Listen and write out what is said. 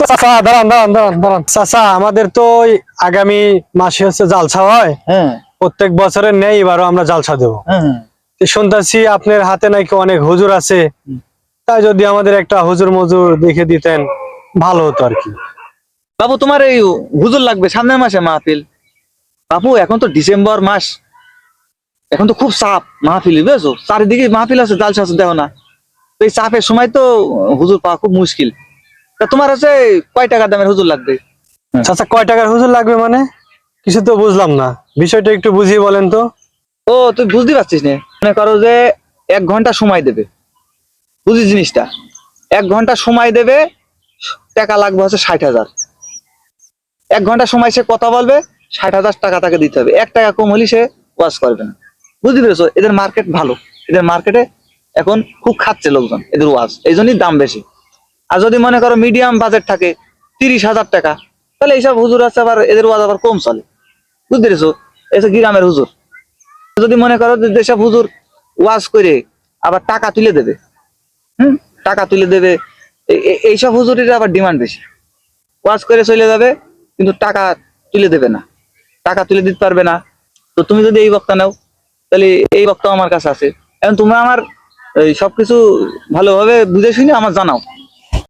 চাচা দাঁড়ান দাঁড়ান দাঁড়ান দাঁড়ান চাচা, আমাদের তো ওই আগামী মাসে হচ্ছে জালসা হয়। হ্যাঁ প্রত্যেক বছরের নেই, এবারও আমরা জালসা দেবো। হ্যাঁ। শুনতেছি আপনার হাতে নাকি অনেক হুজুর আছে, তাই যদি আমাদের একটা হুজুর মজুর দেখে দিতেন ভালো হতো আর কি। বাবু তোমার এই হুজুর লাগবে সামনের মাসে মাহফিল। বাবু এখন তো ডিসেম্বর মাস, এখন তো খুব চাপ মাহফিল, বুঝেছো? চারিদিকে মাহফিল আছে, জালসা আছে, দেখো না? তো এই চাপের সময় তো হুজুর পাওয়া খুব মুশকিল। তা তোমার হচ্ছে কয় টাকা দামের হুজুর লাগবে? চাচা কয় টাকার হুজুর লাগবে মানে? কিছু তো বুঝলাম না, বিষয়টা একটু বুঝিয়ে বলেন তো। ও তুই বুঝতে পারছিস না? মনে করো যে 1 ঘন্টা সময় দেবে, বুঝি জিনিসটা? 1 ঘন্টা সময় দেবে, টাকা লাগবে হচ্ছে 60,000। 1 ঘন্টা সময় সে কথা বলবে, 60,000 টাকা তাকে দিতে হবে। 1 টাকা কম হলে সে ওয়াজ করবে না। বুঝতে পেরেছো? এদের মার্কেট ভালো, এদের মার্কেটে এখন খুব খাচ্ছে লোকজন এদের ওয়াজ, এই জন্যই দাম বেশি। আর যদি মনে করো মিডিয়াম বাজেট থাকে 30,000 টাকা, তাহলে এইসব হুজুর আছে, আবার এদের ওয়াজ আবার কম চলে। বুঝতে পেরেছো? এসব গ্রামের হুজুর। যদি মনে করো যে যেসব হুজুর ওয়াজ করে আবার টাকা তুলে দেবে, টাকা তুলে দেবে, এইসব হুজুরের আবার ডিমান্ড বেশি। ওয়াজ করে চলে যাবে কিন্তু টাকা তুলে দেবে না, টাকা তুলে দিতে পারবে না। তো তুমি যদি এই বক্তা নাও, তাহলে এই বক্তা আমার কাছে আছে। এখন তোমরা আমার এই সবকিছু ভালোভাবে বুঝে শুনে আমার জানাও।